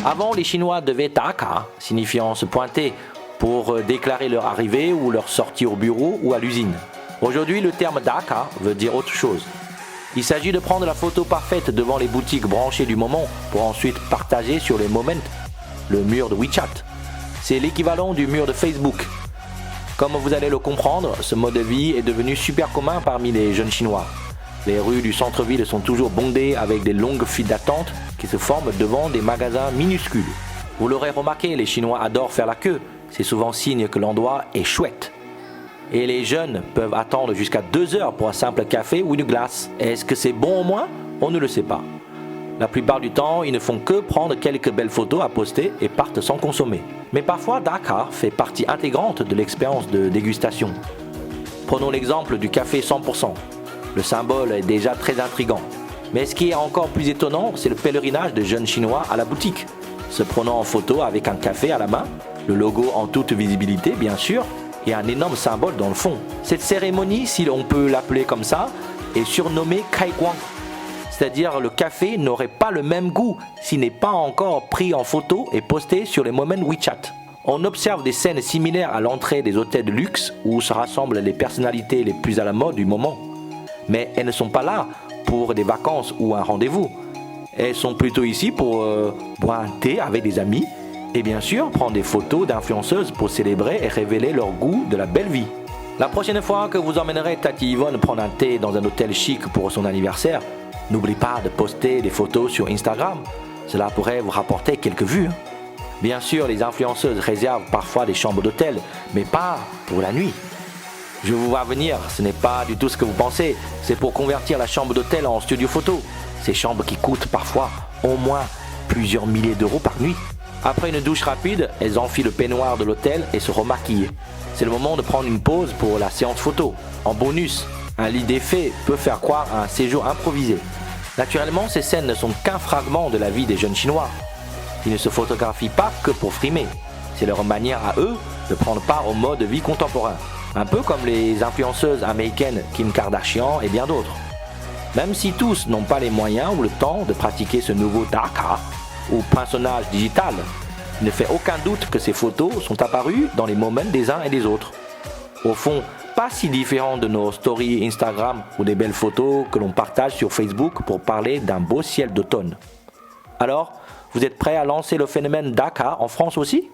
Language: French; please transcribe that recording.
Avant, les Chinois devaient Daka, signifiant se pointer, pour déclarer leur arrivée ou leur sortie au bureau ou à l'usine. Aujourd'hui, le terme Daka veut dire autre chose. Il s'agit de prendre la photo parfaite devant les boutiques branchées du moment pour ensuite partager sur les Moments, le mur de WeChat. C'est l'équivalent du mur de Facebook. Comme vous allez le comprendre, ce mode de vie est devenu super commun parmi les jeunes Chinois. Les rues du centre-ville sont toujours bondées avec des longues files d'attente qui se forment devant des magasins minuscules. Vous l'aurez remarqué, les Chinois adorent faire la queue. C'est souvent signe que l'endroit est chouette. Et les jeunes peuvent attendre jusqu'à 2 heures pour un simple café ou une glace. Est-ce que c'est bon au moins? On ne le sait pas. La plupart du temps, ils ne font que prendre quelques belles photos à poster et partent sans consommer. Mais parfois, Daka fait partie intégrante de l'expérience de dégustation. Prenons l'exemple du café 100%. Le symbole est déjà très intriguant. Mais ce qui est encore plus étonnant, c'est le pèlerinage de jeunes Chinois à la boutique, se prenant en photo avec un café à la main, le logo en toute visibilité bien sûr, et un énorme symbole dans le fond. Cette cérémonie, si l'on peut l'appeler comme ça, est surnommée Kaiguang. C'est-à-dire le café n'aurait pas le même goût s'il n'est pas encore pris en photo et posté sur les Moments WeChat. On observe des scènes similaires à l'entrée des hôtels de luxe où se rassemblent les personnalités les plus à la mode du moment. Mais elles ne sont pas là pour des vacances ou un rendez-vous. Elles sont plutôt ici pour boire un thé avec des amis et bien sûr prendre des photos d'influenceuses pour célébrer et révéler leur goût de la belle vie. La prochaine fois que vous emmènerez Tati Yvonne prendre un thé dans un hôtel chic pour son anniversaire, n'oubliez pas de poster des photos sur Instagram. Cela pourrait vous rapporter quelques vues. Bien sûr, les influenceuses réservent parfois des chambres d'hôtel, mais pas pour la nuit. Je vous vois venir, ce n'est pas du tout ce que vous pensez. C'est pour convertir la chambre d'hôtel en studio photo. Ces chambres qui coûtent parfois au moins plusieurs milliers d'euros par nuit. Après une douche rapide, elles enfilent le peignoir de l'hôtel et se remaquillent. C'est le moment de prendre une pause pour la séance photo. En bonus, un lit défait peut faire croire à un séjour improvisé. Naturellement, ces scènes ne sont qu'un fragment de la vie des jeunes Chinois. Ils ne se photographient pas que pour frimer. C'est leur manière à eux de prendre part au mode de vie contemporain. Un peu comme les influenceuses américaines Kim Kardashian et bien d'autres. Même si tous n'ont pas les moyens ou le temps de pratiquer ce nouveau Daka ou pinsonnage digital, il ne fait aucun doute que ces photos sont apparues dans les moments des uns et des autres. Au fond, pas si différent de nos stories Instagram ou des belles photos que l'on partage sur Facebook pour parler d'un beau ciel d'automne. Alors, vous êtes prêts à lancer le phénomène Daka en France aussi ?